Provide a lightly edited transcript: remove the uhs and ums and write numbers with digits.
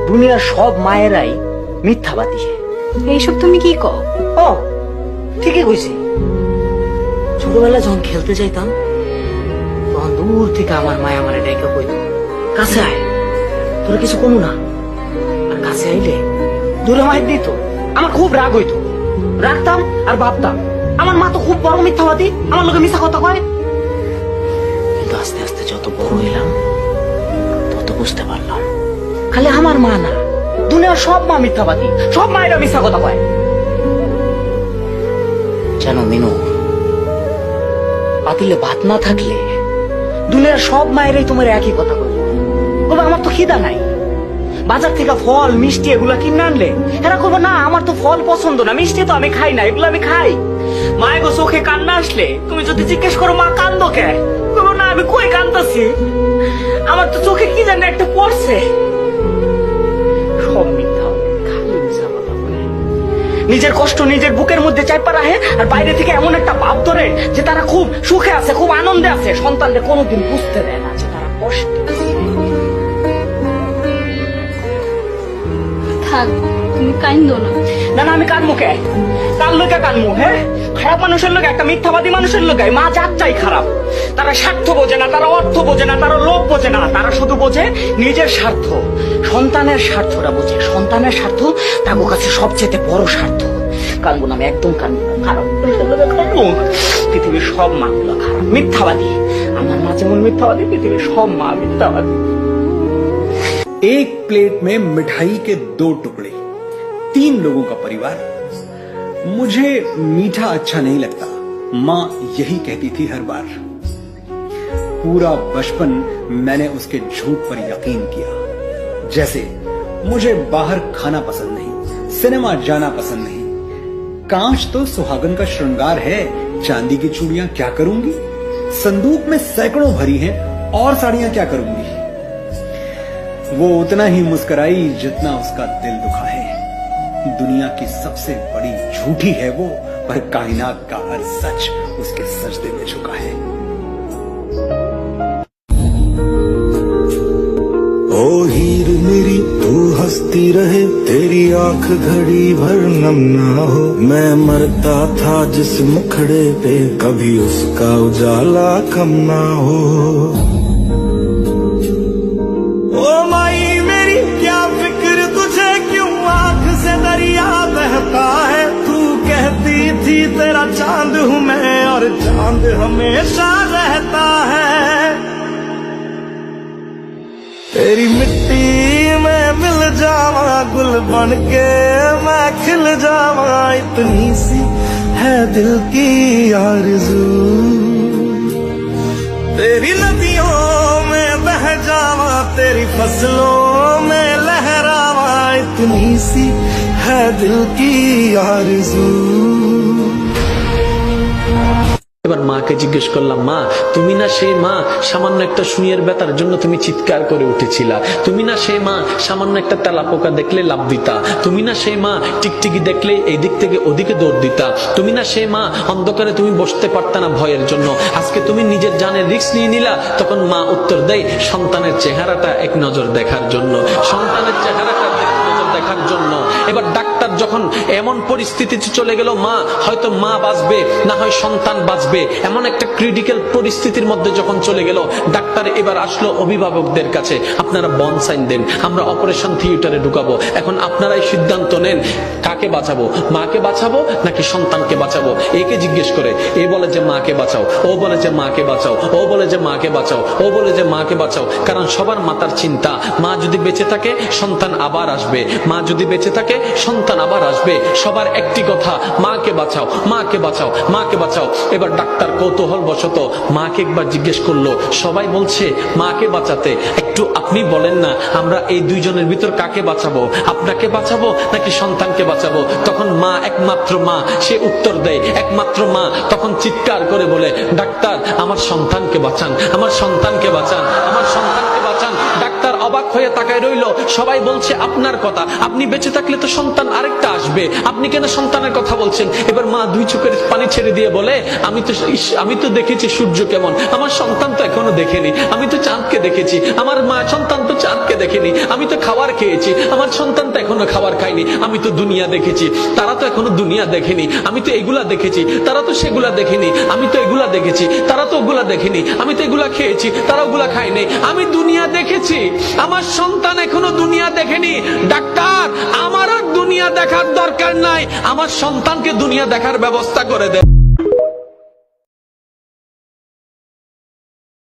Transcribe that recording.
দুনিয়ার সব মায়েরাই মিথ্যাবাদী। এইসব তুমি কি কও? ও ঠিকই কইছি। ছোটবেলা যখন খেলতে যাইতাম তখন দূর থেকে আমার মায় আমারে ডাইকা কইতো, কাছে আয়, তোরা কিছু কোনো না। আর কাছে আইলে দূরে মায়ের দিত, আমার খুব রাগ হইতো। রাখতাম আর ভাবতাম আমার মা তো খুব বড় মিথ্যাবাদী, আমার লোকে মিথ্যা কথা কয়। কিন্তু আস্তে আস্তে যত বড় হইলাম তত বুঝতে পারলাম খালি আমার মা না, দুনিয়ার সব মা মিথ্যাবাদী, সব মায়েরা মিথ্যা কথা কয়। জানো মিনু, পাতিলে ভাত না থাকলে দুনিয়ার সব মায়েরাই তোমার একই কথা বলবে, বলবে আমার তো খিদা নাই। বাজার থেকে ফল মিষ্টি এগুলা কিনে আনলে এরা করবো না আমার তো ফল পছন্দ না, মিষ্টি তো আমি খাই না, এগুলো আমি খাই। মায়ের গো চোখে কান্না আসলে তুমি যদি জিজ্ঞেস করো মা কান্দো কে, বলবো না আমি কই কান্দাছি, আমার তো চোখে কি জানি একটা পড়ছে। সব মিথ্যা, খালি মিথ্যা কথা বলে। নিজের কষ্ট নিজের বুকের মধ্যে চাইপা রাখে আর বাইরে থেকে এমন একটা ভাব ধরে যে তারা খুব সুখে আছে, খুব আনন্দে আছে, সন্তানদের কোনোদিন বুঝতে দেয় না যে তারা কষ্টে আছে। থাক, তুমি কাইন্দো না। না না আমি কানমু কে, কার লোকে কানমু? হ্যাঁ, খারাপ মানুষের লোক, একটা মিথ্যাবাদী মানুষের লোক মা যাত্রাই খারাপ। তারা স্বার্থ বোঝে না, তারা অর্থ বোঝে না, তারা লোভ বোঝে না, তারা শুধু বোঝে নিজের স্বার্থ, সন্তানের স্বার্থটা বোঝে। সন্তানের স্বার্থ তার কাছে সবচেয়ে বড় স্বার্থ। কানবো না আমি, একদম কানবো না। খারাপ পৃথিবীর সব মা গুলো খারাপ, মিথ্যাবাদী। আমার মা যেমন মিথ্যাবাদী, পৃথিবীর সব মা মিথ্যাবাদী। एक प्लेट में मिठाई के 2 टुकड़े, 3 लोगों का परिवार। मुझे मीठा अच्छा नहीं लगता, माँ यही कहती थी हर बार। पूरा बचपन मैंने उसके झूठ पर यकीन किया। जैसे मुझे बाहर खाना पसंद नहीं, सिनेमा जाना पसंद नहीं। कांच तो सुहागन का श्रृंगार है, चांदी की चूड़ियां क्या करूंगी, संदूक में सैकड़ों भरी हैं और साड़ियां क्या करूंगी। वो उतना ही मुस्कुराई जितना उसका दिल दुखा है। दुनिया की सबसे बड़ी झूठी है वो, पर कायनात का हर सच उसके सजदे में झुका है। ओ हीर मेरी तू हंसती रहे, तेरी आंख घड़ी भर नम ना हो। मैं मरता था जिस मुखड़े पे, कभी उसका उजाला कम ना हो। ओ माई मेरी क्या फिक्र तुझे, क्यों आंख से दरिया बहता है। तू कहती थी तेरा चांद हूँ मैं, और चांद हमेशा रहता है। तेरी मिट्टी में मिल जावा, गुल बन के मैं खिल जावा। इतनी सी है दिल की आरज़ू, तेरी नदियों में बह जावा, तेरी फसलों में लहरावा। इतनी सी है दिल की आरज़ू। এবার মাকে জিজ্ঞেস করলাম, মা তুমি না সেই মা সামান্য একটা সুইয়ের ব্যথার জন্য তুমি চিৎকার করে উঠেছিলা, তুমি না সেই মা সামান্য একটা তেলাপোকা দেখলে লাফ দিতা, তুমি না সেই মা টিকটিকি দেখলে এই দিক থেকে ওদিকে দৌড় দিতা, তুমি না সেই মা অন্ধকারে তুমি বসতে পারতা না ভয়ের জন্য, আজকে তুমি নিজের জানের রিস্ক নিয়ে নিলা। তখন মা উত্তর দেয়, সন্তানের চেহারাটা এক নজর দেখার জন্য, সন্তানের চেহারাটা এক নজর দেখার জন্য। এবার ডাক্তার যখন এমন পরিস্থিতিতে চলে গেল, মা হয়তো মা বাঁচবে না হয় সন্তান বাঁচবে, এমন একটা ক্রিটিক্যাল পরিস্থিতির মধ্যে যখন চলে গেল, ডাক্তার এবার আসলো অভিভাবকদের কাছে, আপনারা বন সাইন দেন, আমরা অপারেশন থিয়েটারে ঢুকাবো, এখন আপনারাই সিদ্ধান্ত নেন কাকে বাঁচাবো, মাকে বাঁচাবো নাকি সন্তানকে বাঁচাবো। একে জিজ্ঞেস করে এ বলে যে মাকে বাঁচাও, ও বলে যে মাকে বাঁচাও, ও বলে যে মাকে বাঁচাও, ও বলে যে মাকে বাঁচাও। কারণ সবার মাতার চিন্তা, মা যদি বেঁচে থাকে সন্তান আবার আসবে, মা যদি বেঁচে থাকে সন্তান আবার আসবে। সবার একটি কথা, মাকে বাঁচাও, মাকে বাঁচাও, মাকে বাঁচাও। এবার ডাক্তার কৌতূহল বশত মাকে একবার জিজ্ঞেস করলো, সবাই বলছে মাকে বাঁচাতে, একটু আপনি বলেন না আমরা এই দুইজনের ভিতর কাকে বাঁচাবো, আপনাকে বাঁচাবো নাকি সন্তানকে বাঁচাবো। তখন মা, একমাত্র মা, সে উত্তর দেয়, একমাত্র মা তখন চিৎকার করে বলে, ডাক্তার আমার সন্তানকে বাঁচান, আমার সন্তানকে বাঁচান, আমার সন্তানকে বাঁচান। ডাক্তার অবাক হয়ে তাকায় রইল। সবাই বলছে আপনার কথা, আপনি বেঁচে থাকলে তো সন্তান আরেকটা আসবে, আপনি কেন সন্তানের কথা বলছেন? এবার মা দুই চোখের পানি ছেড়ে দিয়ে বলে, আমি তো দেখেছি সূর্য কেমন, আমার সন্তান তো এখনো দেখেনি। আমি তো চাঁদকে দেখেছি, আমার মা সন্তান তো চাঁদকে দেখেনি। আমি তো খাবার খেয়েছি, আমার সন্তান তো এখনো খাবার খায়নি। আমি তো দুনিয়া দেখেছি, তারা তো এখনো দুনিয়া দেখেনি। আমি তো এগুলা দেখেছি, তারা তো সেগুলা দেখেনি। আমি তো এগুলা দেখেছি, তারা তো ওগুলা দেখেনি। আমি তো এগুলা খেয়েছি, তারা ওগুলা খায়নি। আমি দুনিয়া দেখেছি, আমার সন্তান এখনো দুনিয়া দেখেনি। ডাক্তার, আমার আর দুনিয়া দেখার দরকার নাই, আমার সন্তানকে দুনিয়া দেখার ব্যবস্থা করে দেন।